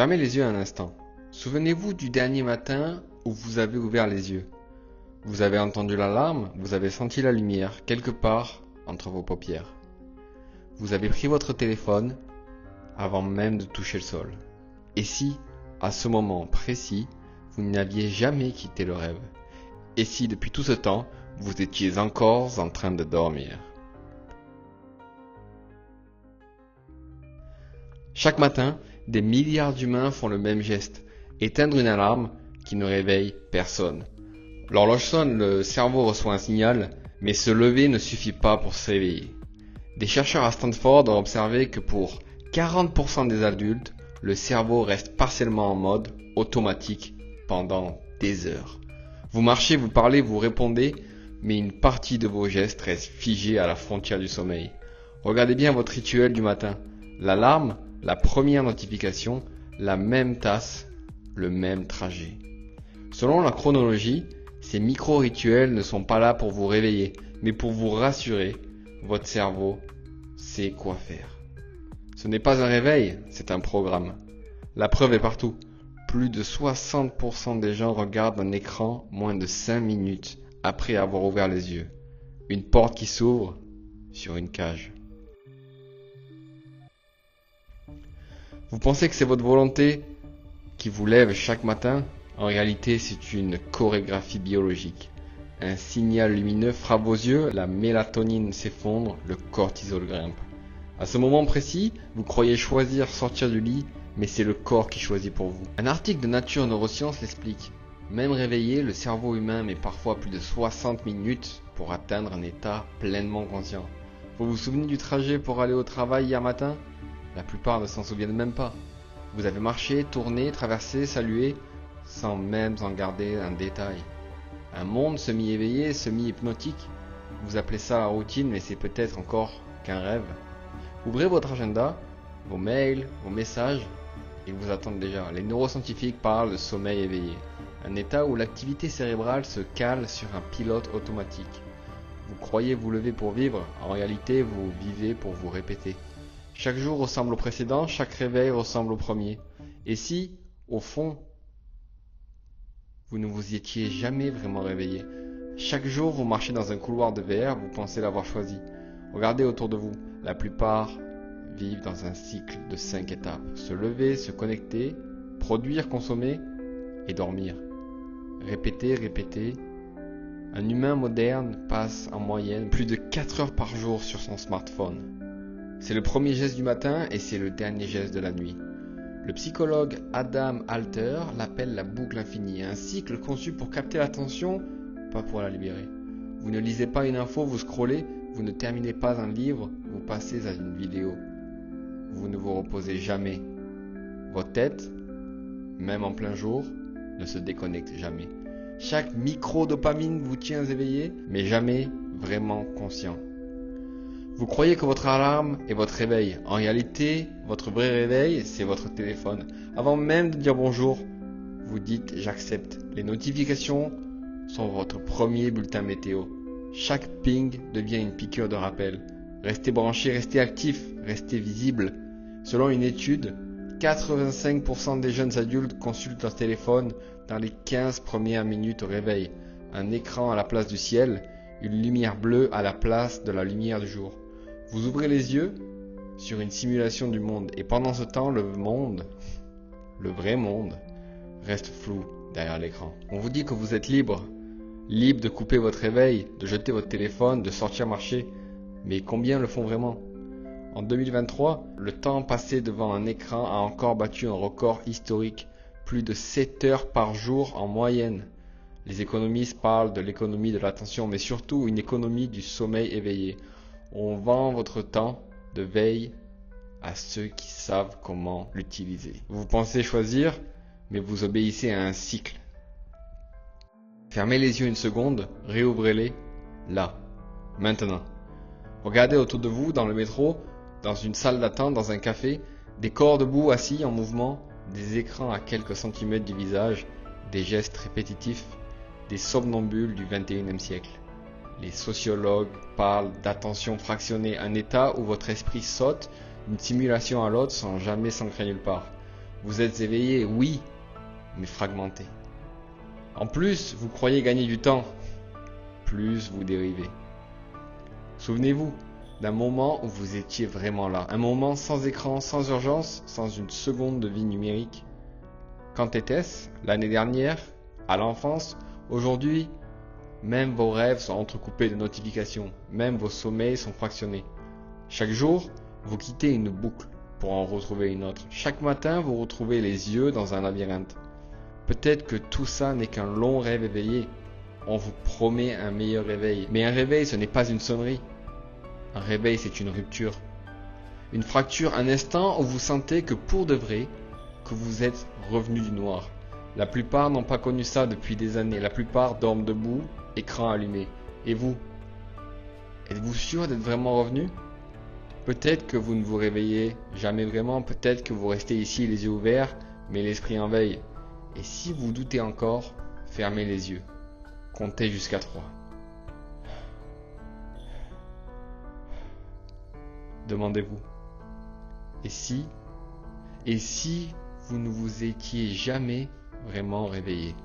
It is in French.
Fermez les yeux un instant. Souvenez-vous du dernier matin où vous avez ouvert les yeux. Vous avez entendu l'alarme, vous avez senti la lumière quelque part entre vos paupières. Vous avez pris votre téléphone avant même de toucher le sol. Et si, à ce moment précis, vous n'aviez jamais quitté le rêve? Et si, depuis tout ce temps, vous étiez encore en train de dormir? Chaque matin, des milliards d'humains font le même geste, éteindre une alarme qui ne réveille personne. L'horloge sonne, le cerveau reçoit un signal, mais se lever ne suffit pas pour se réveiller. Des chercheurs à Stanford ont observé que pour 40% des adultes, le cerveau reste partiellement en mode automatique pendant des heures. Vous marchez, vous parlez, vous répondez, mais une partie de vos gestes reste figée à la frontière du sommeil. Regardez bien votre rituel du matin. L'alarme, la première notification, la même tasse, le même trajet. Selon la chronologie, ces micro-rituels ne sont pas là pour vous réveiller, mais pour vous rassurer. Votre cerveau sait quoi faire. Ce n'est pas un réveil, c'est un programme. La preuve est partout. Plus de 60% des gens regardent un écran moins de 5 minutes après avoir ouvert les yeux. Une porte qui s'ouvre sur une cage. Vous pensez que c'est votre volonté qui vous lève chaque matin? En réalité, c'est une chorégraphie biologique. Un signal lumineux frappe vos yeux, la mélatonine s'effondre, le cortisol grimpe. À ce moment précis, vous croyez choisir sortir du lit, mais c'est le corps qui choisit pour vous. Un article de Nature Neurosciences l'explique. Même réveillé, le cerveau humain met parfois plus de 60 minutes pour atteindre un état pleinement conscient. Vous vous souvenez du trajet pour aller au travail hier matin? La plupart ne s'en souviennent même pas. Vous avez marché, tourné, traversé, salué, sans même en garder un détail. Un monde semi-éveillé, semi-hypnotique. Vous appelez ça la routine, mais c'est peut-être encore qu'un rêve. Ouvrez votre agenda, vos mails, vos messages, ils vous attendent déjà. Les neuroscientifiques parlent de sommeil éveillé, un état où l'activité cérébrale se cale sur un pilote automatique. Vous croyez vous lever pour vivre, en réalité vous vivez pour vous répéter. Chaque jour ressemble au précédent, chaque réveil ressemble au premier. Et si, au fond, vous ne vous étiez jamais vraiment réveillé? Chaque jour vous marchez dans un couloir de verre, vous pensez l'avoir choisi. Regardez autour de vous, la plupart vivent dans un cycle de 5 étapes. Se lever, se connecter, produire, consommer et dormir. Répéter, répéter. Un humain moderne passe en moyenne plus de 4 heures par jour sur son smartphone. C'est le premier geste du matin et c'est le dernier geste de la nuit. Le psychologue Adam Alter l'appelle la boucle infinie, un cycle conçu pour capter l'attention, pas pour la libérer. Vous ne lisez pas une info, vous scrollez, vous ne terminez pas un livre, vous passez à une vidéo. Vous ne vous reposez jamais. Votre tête, même en plein jour, ne se déconnecte jamais. Chaque micro-dopamine vous tient éveillé, mais jamais vraiment conscient. Vous croyez que votre alarme est votre réveil. En réalité, votre vrai réveil, c'est votre téléphone. Avant même de dire bonjour, vous dites j'accepte. Les notifications sont votre premier bulletin météo. Chaque ping devient une piqûre de rappel. Restez branché, restez actif, restez visible. Selon une étude, 85% des jeunes adultes consultent leur téléphone dans les 15 premières minutes au réveil. Un écran à la place du ciel, une lumière bleue à la place de la lumière du jour. Vous ouvrez les yeux sur une simulation du monde et pendant ce temps, le monde, le vrai monde, reste flou derrière l'écran. On vous dit que vous êtes libre de couper votre réveil, de jeter votre téléphone, de sortir marcher. Mais combien le font vraiment? En 2023, le temps passé devant un écran a encore battu un record historique, plus de 7 heures par jour en moyenne. Les économistes parlent de l'économie de l'attention, mais surtout une économie du sommeil éveillé. On vend votre temps de veille à ceux qui savent comment l'utiliser. Vous pensez choisir, mais vous obéissez à un cycle. Fermez les yeux une seconde, réouvrez-les, là, maintenant. Regardez autour de vous, dans le métro, dans une salle d'attente, dans un café, des corps debout assis en mouvement, des écrans à quelques centimètres du visage, des gestes répétitifs, des somnambules du XXIe siècle. Les sociologues parlent d'attention fractionnée, un état où votre esprit saute d'une simulation à l'autre sans jamais s'ancrer nulle part. Vous êtes éveillé, oui, mais fragmenté. En plus, vous croyez gagner du temps. Plus vous dérivez. Souvenez-vous d'un moment où vous étiez vraiment là. Un moment sans écran, sans urgence, sans une seconde de vie numérique. Quand était-ce? L'année dernière? À l'enfance? Aujourd'hui? Même vos rêves sont entrecoupés de notifications. Même vos sommeils sont fractionnés. Chaque jour, vous quittez une boucle pour en retrouver une autre. Chaque matin, vous retrouvez les yeux dans un labyrinthe. Peut-être que tout ça n'est qu'un long rêve éveillé. On vous promet un meilleur réveil. Mais un réveil, ce n'est pas une sonnerie. Un réveil, c'est une rupture. Une fracture, un instant où vous sentez que pour de vrai, que vous êtes revenu du noir. La plupart n'ont pas connu ça depuis des années. La plupart dorment debout, écran allumé. Et vous? Êtes-vous sûr d'être vraiment revenu? Peut-être que vous ne vous réveillez jamais vraiment. Peut-être que vous restez ici les yeux ouverts, mais l'esprit en veille. Et si vous doutez encore, fermez les yeux. Comptez jusqu'à 3. Demandez-vous. Et si vous ne vous étiez jamais vraiment réveillé?